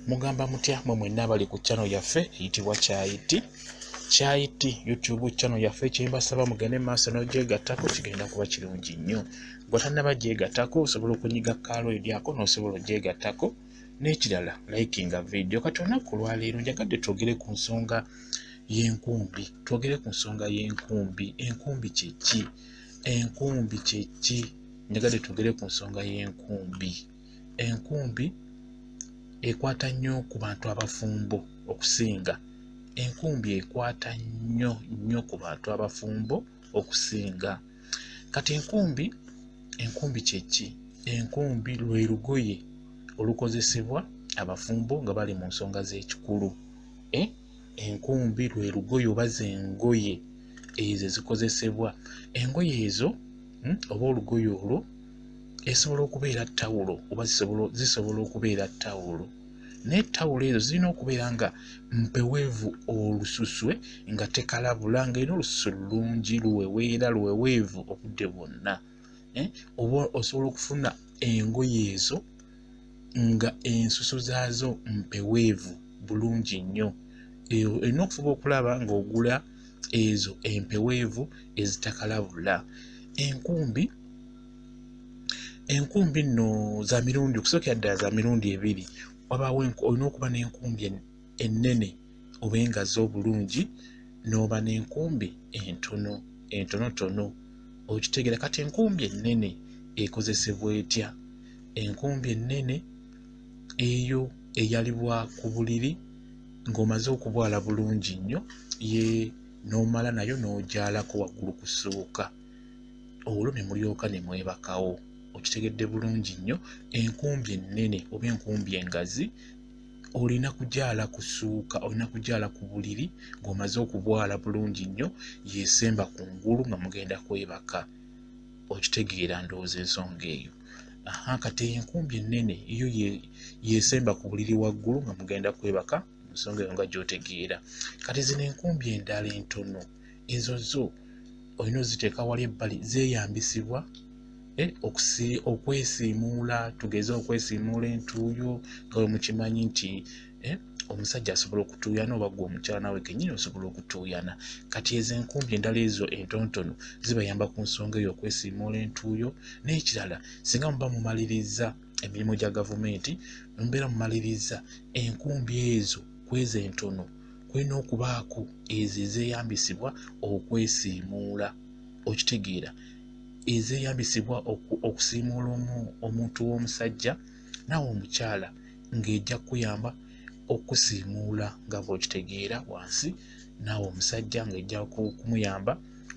Mugamba mutya mwe mwenna bali ku channel yaffe eyitibwa Kyayiti YouTube channel yaffe kyembasaba mugende maaso n'ogyegattako kigenda kuba kirungi nnyo. Gwe tannaba gyegattako osobola okunyiga kaalo eryako n'osobola ogyegattako n'ekirala likinga video. Kati olunaku lwaleero njagadde twogere ku nsonga y'enkumbi. Enkumbi kye ki? Njagadde twogere ku nsonga y'enkumbi. Enkumbi ekwata nnyo ku bantu abafumbo okusinga. Enkumbi ekwata nnyo ku bantu abafumbo okusinga. Kati enkumbi kye ki? Enkumbi lwe lugoye olukozesebwa abafumbo nga bali mu nsonga z'ekikulu. Enkumbi lwe lugoye oba z'engoye ezo zikozesebwa. Engoye ezo oba olugoye olwo esobola okubeera ttawulo oba zisobola okubeera ttawulo. N'ettawulo ezo zirina okubeera nga mpeweevu olususwe nga tekalabula ng'era olususu lulungi luweweevu obudde bwonna. Oba osobola okufuna engoye ezo nga ensusu zaazo mpeweevu bulungi nnyo. Olina okufuba okulaba ng'ogula ezo empeweevu ezitakalabula. Enkumbi nno za mirundi, okusookera ddala za mirundi ebiri. Wabaawo olina okuba n'enkumbi ennene oba engazi obulungi, n'oba n'enkumbi entonotono. Okitegeera. Kati enkumbi ennene ekozesebwa etya? Enkumbi ennene eyo eyalibwa ku buliri ng'omaze okubwala bulungi nnyo, n'omala nayo n'ogyalako waggulu kussuuka. Olwo ne mulyoka ne mwebakawo. Okitegedde bulungi nnyo. Enkumbi ennene oba enkumbi engazi olina kugyala kussuuka, olina kugyala ku buliri ng'omaze okubwala bulungi nnyo, yeesemba ku ngulu nga mugenda kwebaka. Okitegeera ndowooza ensonga eyo. Kati enkumbi ennene yo yeesemba ku buliri waggulu nga mugenda kwebaka, ensonga eyo nga gy'otegeera. Kati zino enkumbi endala entono ezo zo olina oziteeka wali ebbali, zeeyambisibwa okwesiimuula. Tugeze okwesiimuula entuuyo nga bwe mukimanyi nti omusajja asobola okutuuyana oba gwe omukyala nawe kennyini osobola okutuuyana. Kati ezo enkumbi endala ezo entonotono zibayamba ku nsonga eyo okwesiimuula entuuyo. N'ekirala, singa muba mumaliriza emirimu gya gavumenti, mubeera mumaliriza enkumbi ezo kw'ezo entono kulina okubaako ezo ezeeyambisibwa okwesiimuula. Okitegeera, ezeeyambisibwa okusiimuula omuntu w'omusajja naawe omukyala ng'ejja kuyamba okusiimuula nga bw'okitegeera wansi, naawe omusajja ng'ejja kumuyamba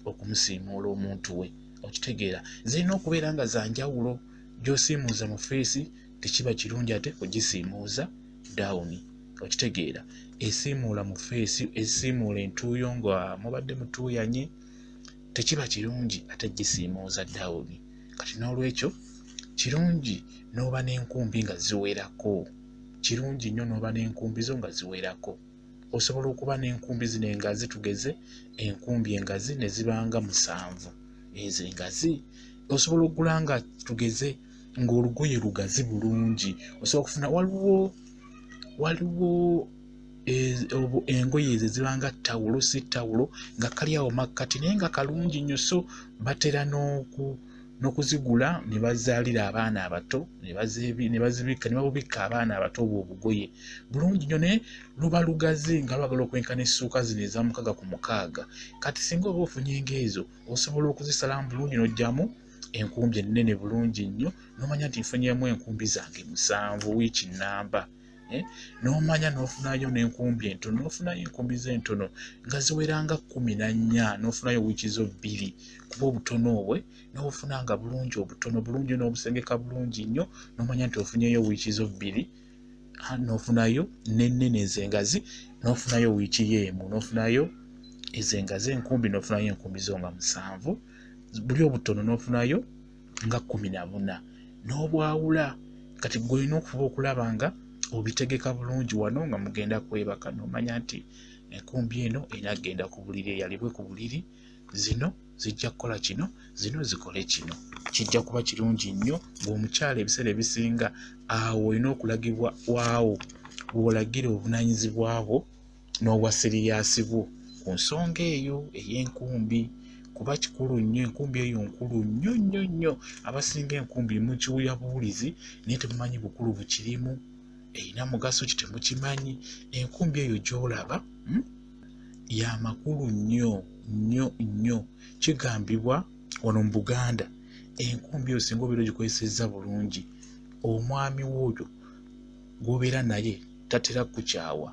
okumusiimuula omuntu we. Okitegeera, zirina okubeera nga za njawulo. Gy'osiimuuza mu feesi tekiba kirungi ate kugisiimuuza dawuni. Okitegeera, esiimuula mu feesi, esiimuula entuuyo nga mubadde mutuuyanye, tekiba kirungi ate gisiimuuza dawuni. Kati n'olwekyo kirungi n'oba n'enkumbi nga ziwerako. Kirungi nnyo n'oba n'enkumbi zo nga ziwerako. Osobola okuba n'enkumbi zino engazi, tugeze enkumbi engazi ne zibanga 7. Ezo engazi osobola okugula nga tugeze ng'olugoye lugazi bulungi. Osobola okufuna waliwo engoye ezo zibanga ttawulo, si ttawulo nga kali awo makkati naye nga kalungi nnyo. So batera n'okuzigula ne bazaalira abaana abato, ne bazibikka ne babubikka abaana abato obwo obugoye bulungi nnyo, naye luba lugazi nga lwagala okwenkana essuuka zino eza 6 ku 6. Kati singa oba ofunye ng'ezo osobola okuzisalamu bulungi n'oggyamu enkumbi ennene bulungi nnyo, n'omanya nti nfunyemu enkumbi zange 7 wiiki nnamba. N'omanya n'ofunayo n'enkumbi entono, n'ofunayo enkumbi z'entono nga ziweranga 14, n'ofunayo wiiki zo 2 kuba obutono obwe n'obufunanga bulungi, obutono bulungi n'obusengeka bulungi nnyo, n'omanya nti ofunyeyo wiiki zo 2, n'ofunayo n'ennene ez'engazi, n'ofunayo wiiki y'emu, n'ofunayo ez'engazi enkumbi, n'ofunayo enkumbi zo nga 7, buli obutono n'ofunayo nga 14, n'obwawula. Kati gwe olina okufuba okulaba nga obitegeka bulungi wano nga mugenda kwebaka, n'omanya nti enkumbi eno enagenda ku buliri, eyalibwe ku buliri, zino zijja kukola kino, zino zikole kino. Kijja kuba kirungi nnyo ng'omukyala ebiseera ebisinga awo olina okulagibwa waawo bw'olagira obunaanyizibwa bwo n'obwa siriyasi bwo ku nsonga eyo ey'enkumbi. Kuba kikulu nnyo, enkumbi eyo nkulu nnyo. Abasinga enkumbi mukiwulira buwulizi naye temumanyi bukulu bukirimu. Erina mugaso ki temukimanyi. Enkumbi eyo gy'olaba ya makulu nnyo. Kigambibwa wano mu Buganda enkumbi eyo singa obeera ogikozesezza bulungi, omwami w'oyo gw'obeera naye tatera kukyawa.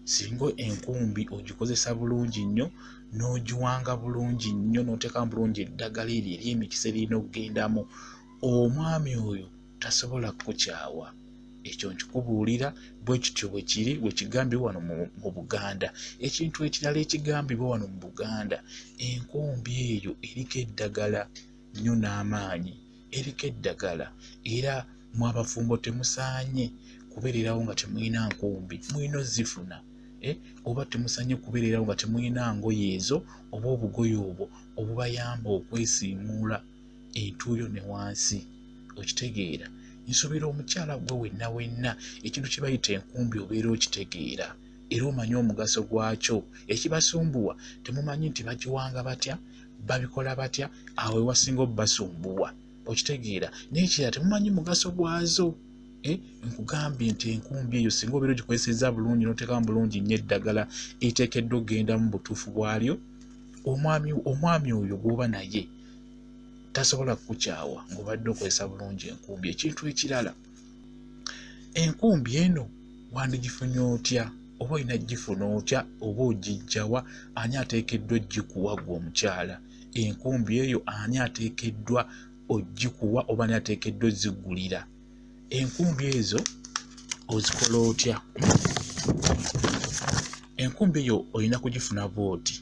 Singa enkumbi ogikozesa bulungi nnyo n'ogiwanga bulungi nnyo n'oteekamu bulungi eddagala eryo ery'emikisa erina okugendamu, omwami oyo tasobola kukyawa. Ekyo nkikubuulira bwe kityo bwe kiri, bwe kigambibwa wano mu Buganda. Ekintu ekirala ekigambibwa wano mu Buganda, enkumbi eyo eriko eddagala nnyo n'amaanyi, eriko eddagala, era mu abafumbo temusaanye kubeererawo nga temulina nkumbi, mulina ozifuna. Oba temusaanye kubeererawo nga temulina ngoye ezo oba obugoye obwo obubayamba okwesiimuula entuuyo ne wansi. Okitegeera? Nsuubira omukyala gwe wenna ekintu kye bayita enkumbi obeera okitegeera era omanyi omugaso gwakyo. Ekibasumbuwa temumanyi nti bagiwanga batya, babikola batya, awo ewasinga obasumbuwa. Okitegeera? Naye ekirala temumanyi mugaso gwazo. Nkugambye nti enkumbi eyo singa obeera ogikozesezza bulungi n'oteekamu bulungi nnyo eddagala eriteekeddwa okugenda mu butuufu bwalyo, omwami oyo gw'oba naye tasobola kukukyawa ng'obadde okozesa bulungi enkumbi. Ekintu ekirala, enkumbi eno wandigifunye otya, oba olina gifuna otya, oba ogiggyawa, ani ateekeddwa oggikuwa ggwe omukyala? Enkumbi eyo ani ateekeddwa oggikuwa oba ani ateekeddwa ozzigulira? Enkumbi ezo ozikola otya? Enkumbi eyo olina kugifuna bw'oti.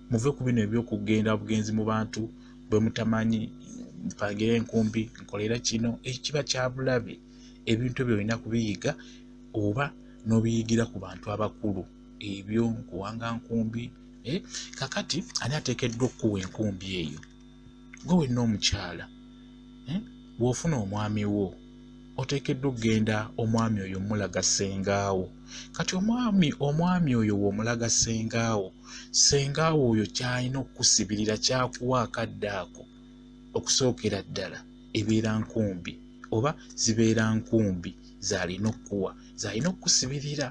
Muve ku bino eby'okugenda bugenzi mu bantu bwe mutamanyi, mpangira enkumbi nkolera kino, ekiba kya bulabe. Ebintu ebyo olina kubiyiga oba n'obiyigira ku bantu abakulu. Ebyo nkuwanga nkumbi. Kakati ani ateekeddwa okukuwa enkumbi eyo? Gwe wenna omukyala, bw'ofuna omwami wo oteekeddwa okugenda omwami oyo omulaga sengaawo. Kati omwami oyo w'omulaga sengaawo, sengaawo oyo ky'alina okukusibirira, kyakuwa akadde ako okusookera ddala ebeera nkumbi, oba zibeera nkumbi z'alina okukuwa, z'alina okukusibirira.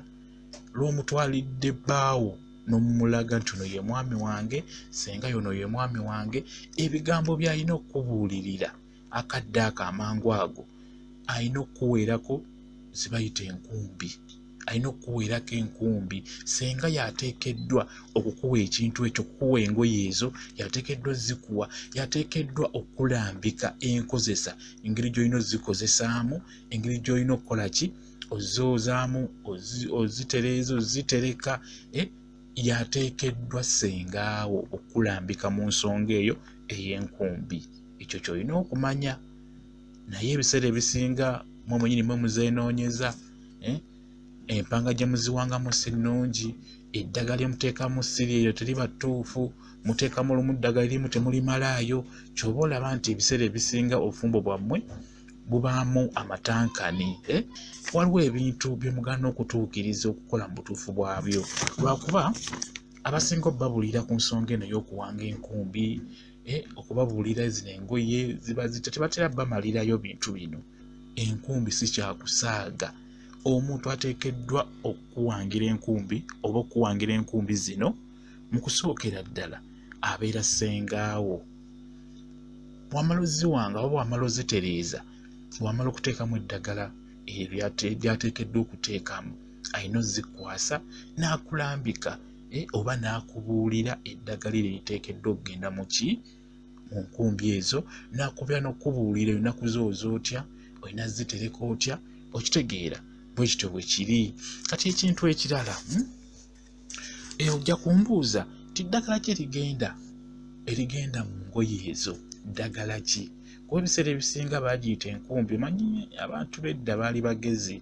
Lw'omutwalidde bbaawo n'omulaga nti ono ye mwami wange, senga yono ye mwami wange, ebigambo by'alina okukubuulirira akadde ako amangu ago alina okukuweerako zibayita enkumbi. Alina okukuweerako enkumbi. Senga yateekeddwa okukuwa ekintu ekyo, okukuwa engoye ezo, yateekeddwa zikuwa, yateekeddwa okulambika enkozesa, engeri gy'olina ozikozesaamu, engeri gy'olina okukola ki, ozoozaamu, ozitereeza, ozitereka. Yateekeddwa sengaawo okulambika mu nsonga eyo ey'enkumbi. Ekyo ky'olina okumanya. Naye ebiseera ebisinga mwe mwennyini mwe muzeenoonyeza, empanga gye muziwangamu si nnungi, eddagala lye muteekamu si lyeyo, teriba ttuufu, muteekamu olumu ddagala erimu temulimalaayo. Ky'oba olaba nti ebiseera ebisinga obufumbo bwammwe bubaamu amatankani. Waliwo ebintu bye mugaana okutuukiriza okukola mu butuufu bwabyo, lwakuba abasinga obbabuulira ku nsonga eno y'okuwanga enkumbi, okubabuulira zino engoye ziba zita, tebatera bamalirayo bintu bino. Enkumbi si kyakusaaga. Omuntu ateekeddwa okukuwangira enkumbi oba okukuwangira enkumbi zino, mu kusookera ddala abeera sengaawo. Bw'amala oziwanga oba bw'amala ozitereeza, bw'amala okuteekamu eddagala lyateekeddwa okuteekamu, alina ozikwasa n'akulambika, oba n'akubuulira eddagala eryo liteekeddwa okugenda mu ki, mu nkumbi ezo, n'akubira n'okubuulira olina kuzooza otya, olina zitereka otya. Okitegeera? Bwe kityo bwe kiri. Kati ekintu ekirala, ojja kumbuuza ti ddagala gye erigenda mu ngoye ezo ddagala ki? Kuba ebiseera ebisinga baagiyita enkumbi. Omanyi abantu b'edda baali bagezi,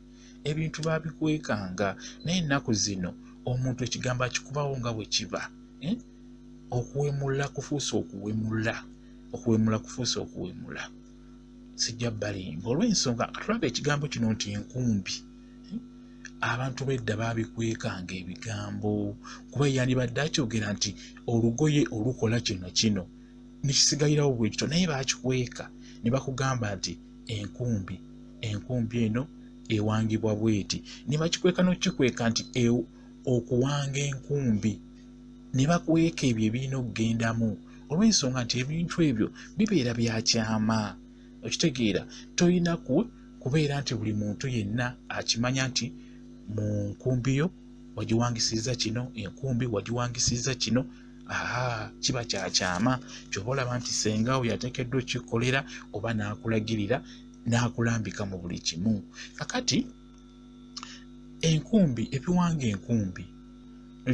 ebintu baabikwekanga, naye ennaku zino omuntu ekigambo akikubawo nga bwe kiba. Okuwemula kufuuse okuwemula, okuwemula kufuuse okuwemula. Sijja balimba olw'ensonga katulaba ekigambo kino nti enkumbi. abantu bedda babikwekanga ebigambo kuba yandibadde akyogera nti olugoye olukola kino kino nekisigalirawo bwe kityo naye bakikweka ne bakugamba nti enkumbi eno ewangibwa bweti ne bakikweka n'okikweka nti okuwanga enkumbi ne bakweka ebyo ebirina okugendamu olw'ensonga nti ebintu ebyo bibeera byakyama okitegeera tolina kubeera nti buli muntu yenna akimanya nti mu nkumbi yo wagiwangisiza kino enkumbi wagiwangisiza kino kiba kyakyama kyoba olaba nti sengawo yateekeddwa okkikolera oba n'akulagirira n'akulambika mu buli kimu kakati enkumbi ebiwanga enkumbi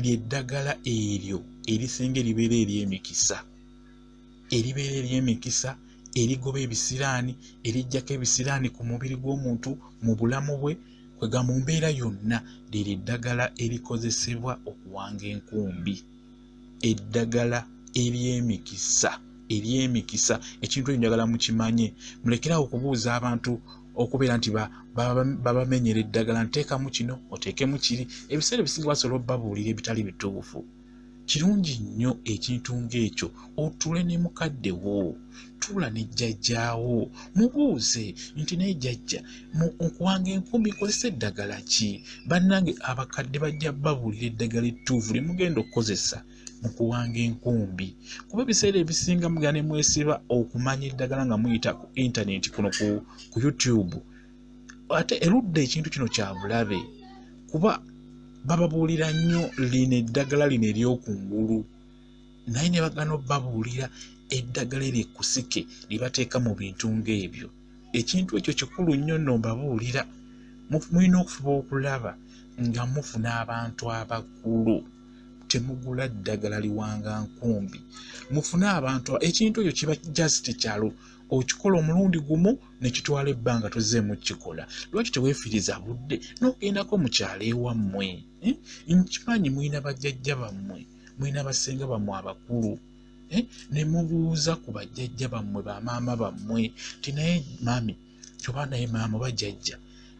lyeddagala eryo erisinga eribeera ery'emikisa erigoba ebisiraani erijjako ebisiraani ku mubiri gw'omuntu mu bulamu bwe kwega mu mbeera yonna liri eddagala erikozesebwa okuwanga enkumbi eddagala ery'emikisa ekintu ekyo njagala mukimanye mulekerawo okubuuza abantu okubeera nti babamenyera eddagala nteekamu kino oteekemu kiri ebiseera ebisinga basobola obbabuulira ebitali bituufu kirungi nnyo ekintu ng'ekyo otuule ne mukaddewo tuula ne jjajjaawo mubuuze nti naye jjajja mu okuwanga enkumbi nkozesa eddagala ki bannange abakadde bajja babuulira eddagala ettuufu lye mugenda okukozesa mu kuwanga enkumbi kuba ebiseera ebisinga mugenda ne mwesiba okumanya eddagala nga muyita ku intaneti kuno ku YouTube ate erudda ekintu kino kya bulabe kuba bababuulira nnyo lino eddagala lino ery'okungulu naye ne bagana obbabuulira eddagala ery'ekkusike libateeka mu bintu ng'ebyo ekintu ekyo kikulu nnyo nno mbabuulira mulina okufuba okulaba nga mufuna abantu abakulu temugula ddagala liwanga nkumbi mufune abantu ekintu ekyo kiba just kyalo okikola omulundi gumu nekitwala ebbanga tozzeemu kikola lwaki teweefiriza budde n'ogendako mu kyalo ewammwe nkimanyi mulina bajjajja bammwe mulina basenga bammwe abakulu ne mubuuza ku bajjajja bammwe bamaama bammwe ti naye mami oba naye maama bajjajja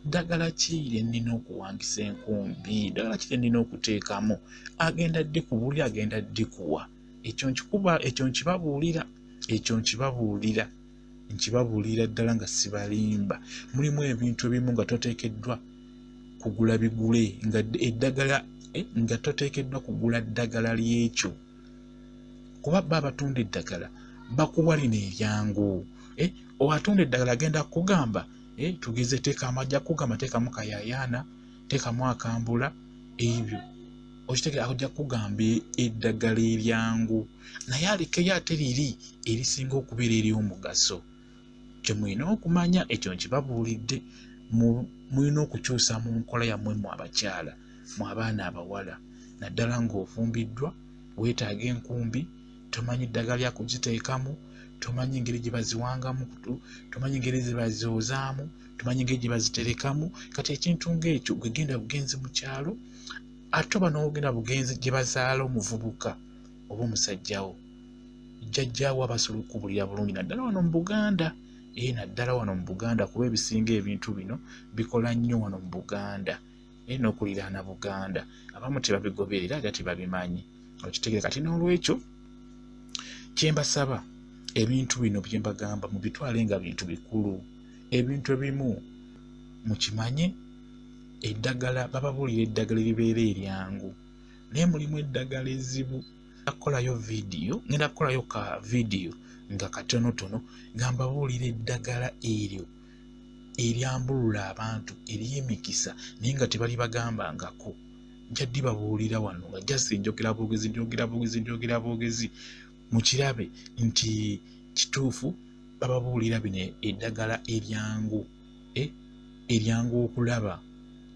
ddagala ki lye nnina okuwangisa enkumbi ddagala ki lye nnina okuteekamu agenda ddi ku buli agenda ddi kuwa ekyo nkibabuulira ddala nga sibalimba mulimu ebintu ebimu nga toteekeddwa kugula bigule nga eddagala nga toteekeddwa kugula ddagala lyekyo kuba bba abatunda eddagala bakuwa lino eryangu atunda eddagala agenda kukugamba tugeze teeka amajja kugamba teekamu kayayaana teekamu akambula ebyo okitegeera ajja kugamba eddagala eryangu naye alekeyo ate liri erisinga okubeera ery'omugaso kye mulina okumanya ekyo nkibabuulidde mulina okukyusa mu nkola yammwe mu abakyala mu abaana abawala naddala ng'ofumbiddwa weetaaga enkumbi tomanyi ddagala lya kugiteekamu tomanyi engeri gye baziwangamu tomanyi engeri gye bazoozaamu tomanyi engeri gye baziterekamu kati ekintu ng'ekyo gwegenda bugenzi mu kyalo ate oba n'ogenda bugenzi gye bazaala omuvubuka oba omusajjawo jjajjaawo abasobola okukubulira bulungi naddala wano mu Buganda naddala wano mu Buganda kuba ebisinga ebintu bino bikola nnyo wano mu Buganda n'okuliraana Buganda abamu tebabigoberera ate tebabimanyi okitegeera kati n'olwekyo kyembasaba ebintu bino bye mbagamba mubitwale nga bintu bikulu ebintu ebimu mukimanye eddagala bababuulira eddagala eribeera eryangu naye mulimu eddagala ezzibu ngenda kukolayo ka vidiyo nga katonotono nga mbabuulira eddagala eryo eryambulula abantu ery'emikisa naye nga tebali bagambangako njaddi babuulira wano nga jasi njogera bwogezi mukirabe nti kituufu bababuulira bino eddagala eryangu okulaba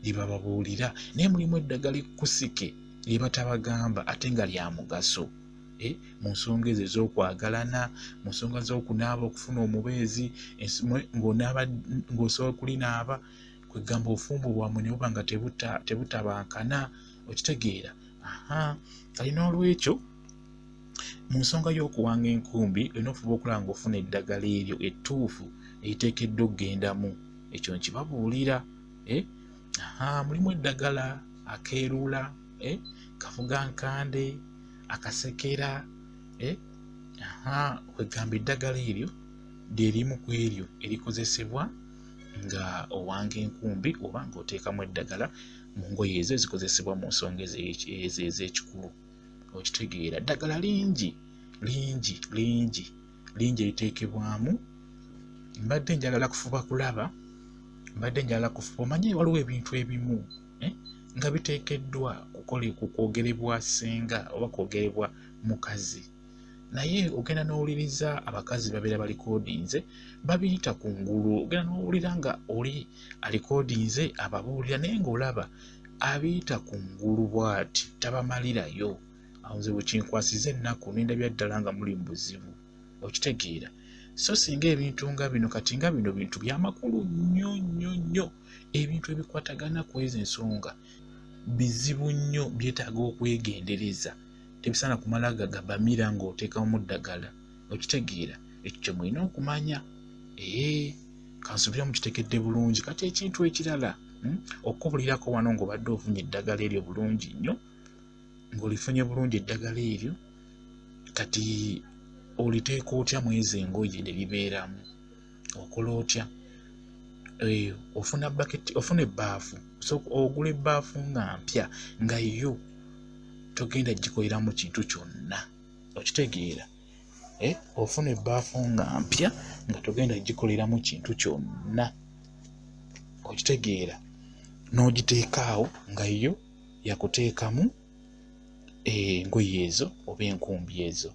libababuulira naye mulimu eddagala ekkusike lye batabagamba ate nga lya mugaso mu nsonga ezo ez'okwagalana mu nsonga z'okunaaba okufuna omubeezi ng'osobola okulinaaba kwegamba obufumbo bwammwe ne buba nga tebutabankana okitegeera kali n'olwekyo mu nsonga y'okuwanga enkumbi olina okufuba okulaba ng'ofuna eddagala eryo ettuufu eriteekeddwa okugendamu ekyo nkibabuulira Mulimu eddagala akeerula, kafuga nkande, akasekera, wegamba eddagala eryo lyerimu ku eryo erikozesebwa nga owanga enkumbi oba ng'oteekamu eddagala mu ngoye ezo ezikozesebwa mu nsonga ezo ez'ekikulu. Okitegeera, ddagala lingi eriteekebwamu. Mbadde njagala kufuba kulaba, omanye waliwo ebintu ebimu nga biteekeddwa kwogerebwa ssenga oba kwogerebwa mukazi, naye ogenda n'owuliriza abakazi babeera balikodinze babiyita ku ngulu. Ogenda n'owulira nga oli alikodinze ababuulira naye ng'olaba abiyita ku ngulu bw'ati tabamalirayo. Awo nze bwe kinkwasiza ennaku nendabya ddala nga muli mu buzibu. Okitegeera, so singa ebintu nga bino kati nga bino bintu byamakulu nnyo, ebintu ebikwatagana ku ezo ensonga bizibu nnyo, byetaaga okwegendereza. Tebisaana kumala gagabamira ng'oteekamu ddagala. Okitegeera, ekyo kye mulina okumanya. Kansubira mukitekedde bulungi. Kati ekintu ekirala, okubulirako wano ng'obadde ofunye eddagala eryo bulungi nnyo, ng'olifunye bulungi eddagala eryo, kati oliteeka otya mu ezo engoye ne libeeramu? Okola otya? Ofuna ebbaafu, ogula ebbaafu nga mpya nga yo togenda gikoleramu kintu kyonna. Okitegeera, ofuna ebbaafu nga mpya nga togenda gikoleramu kintu kyonna. Okitegeera, n'ogiteekaawo nga yo yakuteekamu engoye ezo oba enkumbi ezo.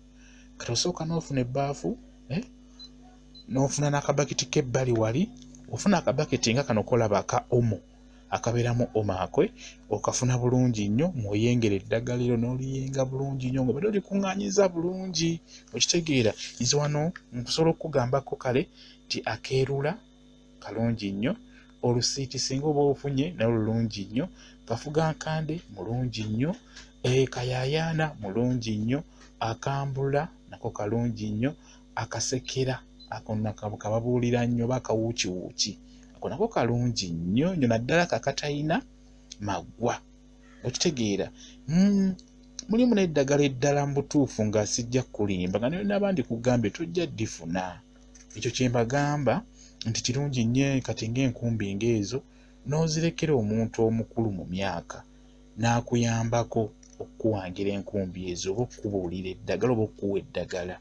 Kati osooka n'ofuna ebbaafu, n'ofuna n'akabaketi k'ebbali wali. Ofuna akabaketi nga kano kolaba aka omo akabeeramu omaakwe, okafuna bulungi nnyo, mw'oyengera eddagala eryo n'oliyenga bulungi nnyo ng'obadde olikuŋŋaanyiza bulungi. Okitegeera, nze wano nkusobola okukugambako kale nti akeerula kalungi nnyo, olusiiti singa oba ofunye nayo lulungi nnyo, kafuga nkande mulungi nnyo, kayaayaana mulungi nnyo, akambula nako kalungi nnyo, akasekera ako kababuulira nnyo oba akawuukiwuuki ako nako kalungi nnyo naddala kakatalina maggwa. Okitegeera, mulimu n'eddagala eddala mu butuufu nga sijja kulimba nga n'abandi kugambye tojja ddifuna. Ekyo kye mbagamba nti kirungi nnyo kati ng'enkumbi ng'ezo n'ozirekera omuntu omukulu mu myaka n'akuyambako okukuwangira enkumbi ezo oba okukubuulira eddagala oba okukuwa eddagala.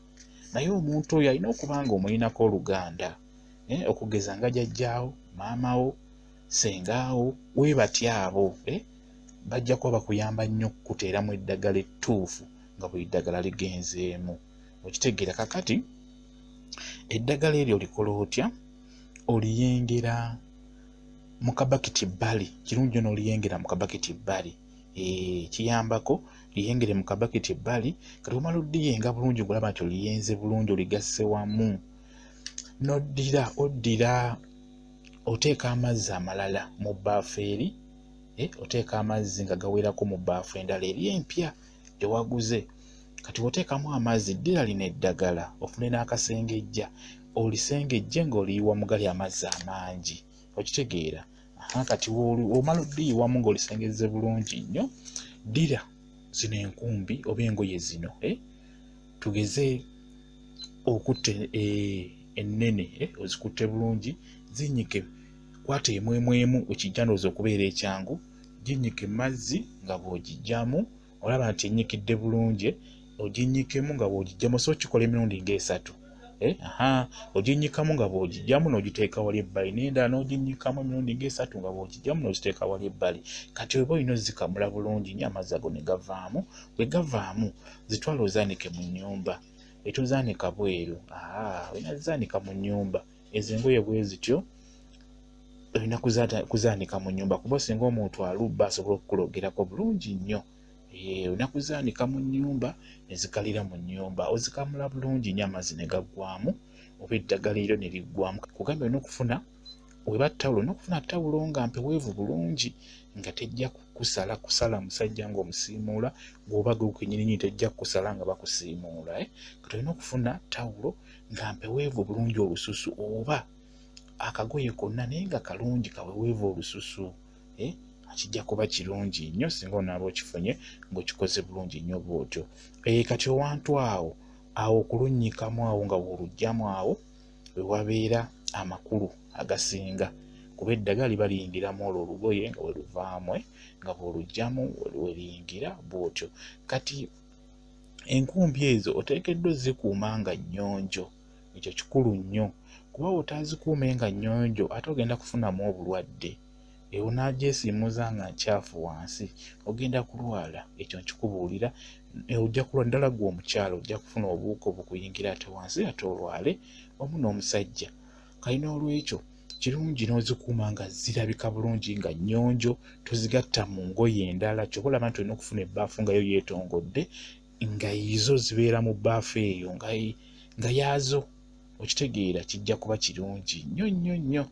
Naye omuntu oyo alina okuba nga omulinako oluganda, okugeza nga jjajjaawo, maamawo, ssengaawo, we batya abo bajja kuba bakuyamba nnyo okukuteeramu eddagala ettuufu nga buli ddagala ligenzeemu. Okitegeera, kakati eddagala eryo olikola otya? Oliyengera mu kabaketi bbali. Kirungi n'oliyengera mu kabaketi bbali. Kiyambako liyengere mu kabaketi ebbali. Kati omala oddiyenga bulungi ng'olaba nti oliyenze bulungi, oligasse wamu, oddira oteeka amazzi amalala mu bbaafu eri, oteeka amazzi nga gawerako mu bbaafu endala eri empya gye waguze. Kati oteekamu amazzi, ddira lino eddagala, ofune n'akasengejja, olisengejje ng'oliyiwa mu gali amazzi amangi. Okitegeera, kati omala oddiyiwamu ng'olisengezze bulungi nnyo, ddira zino enkumbi oba engoye zino, tugeze okutte ennene, ozikutte bulungi, zinnyike, kwata emwemu ekijja ndowooza okubeera ekyangu, ginnyike mazzi nga bw'ogijjamu, olaba nti ennyikidde bulungi, oginnyikemu nga bw'ogijjamu, so kikola emirundi ng'esatu. Oginnyikamu nga bw'ogijjamu n'ogiteeka wali ebbali, n'endala n'oginnyikamu emirundi ng'esatu nga bw'ogijjamu n'ogiteeka wali ebbali. Kati oba olina ozikamula bulungi nnyo amazzi ago ne gavaamu. Bwe gavaamu, zitwala ozaanika mu nnyumba. Etuzaanika bweru. Olina zaanika mu nnyumba. Ezo engoye bwe zityo olina kuzaanika mu nnyumba, kuba singa omuntu alubba asobola okukulogerako bulungi nnyo. Olina kuzaanika mu nnyumba ne zikalira mu nnyumba. Ozikamula bulungi nnyo amazzi ne gaggwaamu oba eddagala eryo ne liggwaamu. Kugambye olina okufuna weba ttawulo, olina okufuna ttawulo nga mpeweevu bulungi nga tejja kusala musajja ng'omusiimuula, bw'oba gwe kennyini tejja kusala nga bakusiimuula. Kati olina okufuna ttawulo nga mpeweevu bulungi olususu, oba akagoye konna naye nga kalungi kaweweevu olususu. kijja kuba kirungi nnyo singa onaaba okifunye ng'okikoze bulungi nnyo bw'otyo. Kati owantu awo okulunnyikamu awo nga bw'oluggyamu awo we wabeera amakulu agasinga, kuba eddagala liba liyingiramu olwo olugoye nga we luvaamu, nga bw'oluggyamu we liyingira bw'otyo. Kati enkumbi ezo oteekeddwa ozzikuuma nga nnyonjo, ekyo kikulu nnyo, kuba bw'otaazikuume nga nnyonjo ate ogenda kufunamu obulwadde. Onaagyesiimuza nga nkyafu wansi ogenda kulwala, ekyo nkikubuulira. Ojja kulwala ddala gwe omukyala, ojja kufuna obuwuka obukuyingira ate wansi ate olwale wamu n'omusajja. Kali n'olwekyo kirungi n'ozikuuma nga zirabika bulungi nga nnyonjo, tozigatta mu ngoye endala. Ky'oba olaba nti olina okufuna ebbaafu nga yo yeetongodde, nga izo zibeera mu bbaafu eyo nga yaazo, okitegeera, kijja kuba kirungi nnyo nnyo nnyo.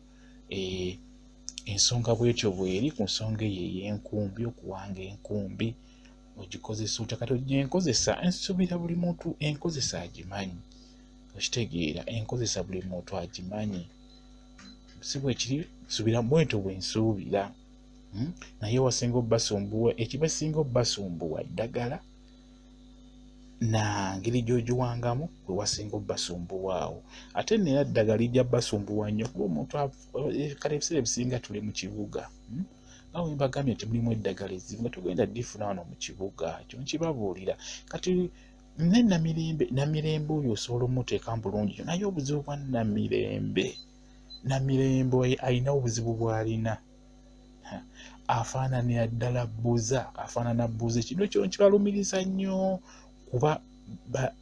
Ensonga bw'etyo bw'eri ku nsonga eyo ey'enkumbi, okuwanga enkumbi ogikozesa otya. Kati enkozesa nsuubira buli muntu enkozesa agimanyi, okitegeera, enkozesa buli muntu agimanyi, si bwe kiri, nsuubira bwentyo bwe nsuubira. Naye wasinga obbasumbuwa, ekibasinga obbasumbuwa ddagala na ngeri gy'ogiwangamu gwe wasinga obbasumbuwaawo. Ate nera ddagala lijja bbasumbuwa nnyo kuba omuntu kale ebiseera ebisinga tuli mu kibuga. Nga bwe mbagambye nti mulimu eddagala ezimu nga tugenda difuna wano mu kibuga, ekyo nkibabuulira. Kati ne Namirembe oyo osobola omuteeka bulungi, naye obuzibu bwa Namirembe alina obuzibu bw'alina. Afaananira ddala bbuza, afaanana bbuza. Ekino kyo kibalumiriza nnyo kuba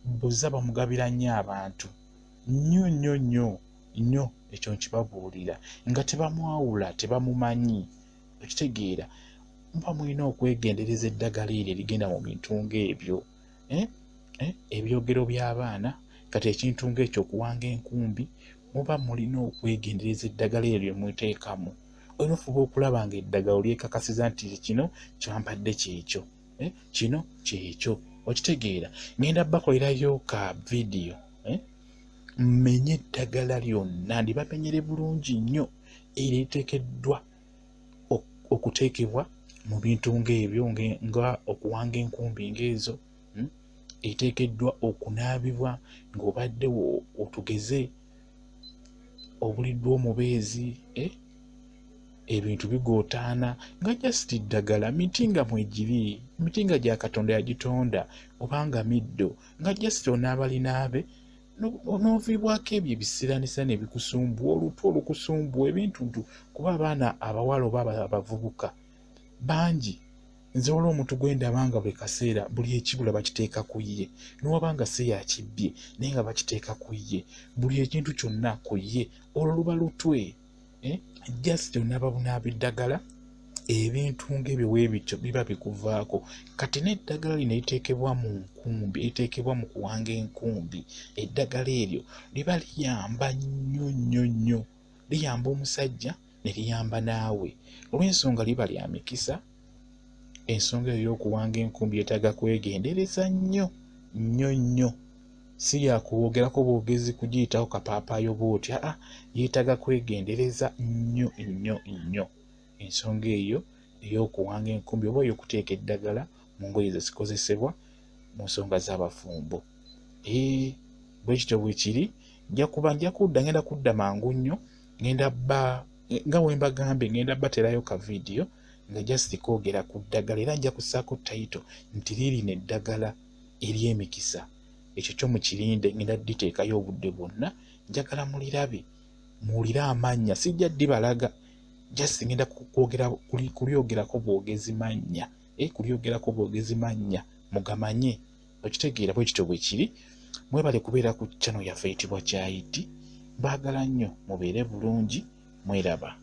bbuza bamugabira nnyo abantu nnyo nnyo nnyo nnyo, ekyo nkibabuulira, nga tebamwawula, tebamumanyi, okitegeera. Muba mulina okwegendereza eddagala eryo erigenda mu bintu ng'ebyo, ebyogero by'abaana. Kati ekintu ng'ekyo okuwanga enkumbi, muba mulina okwegendereza eddagala eryo lye muteekamu. Olina ofuba okulaba nga eddagala olyekakasiza nti kino kyampadde kyekyo, kino kyekyo, okitegeera. Ngenda bakolerayo ka vidiyo, mmenye eddagala lyonna, ndibamenyere bulungi nnyo era eriteekeddwa okuteekebwa mu bintu ng'ebyo nga okuwanga enkumbi ng'ezo. Eteekeddwa okunaabibwa ng'obadde otugeze obuliddwa omubeezi, ebintu bigootaana nga jasiti ddagala, miti nga mwegiri, miti nga gya Katonda yagitonda, obanga middo nga jasiti onaabalinaabe n'oviibwako ebyo ebisiranisa ne bikusumbuwa, olutwe olukusumbuwa, ebintu kuba abaana abawala oba abavubuka bangi. Nze waliwo omuntu gwe ndaba nga buli kaseera buli ekibula bakiteeka ku ye, n'oba nga si yakibbye naye nga bakiteeka ku ye, buli ekintu kyonna ku ye, olwo luba lutwe. Jasiti onaababunaaba eddagala, ebintu ng'ebyo weebityo biba bikuvaako. Kati n'eddagala lino eriteekebwa mu nkumbi, eriteekebwa mu kuwanga enkumbi, eddagala eryo liba liyamba nnyo nnyo nnyo, liyamba omusajja ne liyamba naawe, olw'ensonga liba lya mikisa. Ensonga eyo y'okuwanga enkumbi yeetaaga kwegendereza nnyo nnyo nnyo, si yakwogerako bwogezi kugiyitaho kapaapaayo bw'oti, yeetaaga kwegendereza nnyo nnyo nnyo. Ensonga eyo ey'okuwanga enkumbi oba ey'okuteeka eddagala mu ngoye ezikozesebwa mu nsonga z'abafumbo. Bwe kityo bwe kiri, nja kudda, ngenda kudda mangu nnyo, nga bwe mbagambye ngenda baterayo ka vidiyo nga jasiti koogera ku ddagala, era nja kussaako tayito nti liirino eddagala ery'emikisa. Ekyo kyo mukirinde, ngenda diteekayo obudde bwonna, njagala mulirabe, muwulire amannya, sijja ddibalaga, jasiti ngenda kulyogerako bwogezi mannya, kulyogerako bwogezi mannya mugamanye, okitegeera. Bwe kityo bwe kiri. Mwebale kubeera ku channel yaffe eyitibwa Kyayiti. Mbaagala nnyo, mubeere bulungi, mweraba.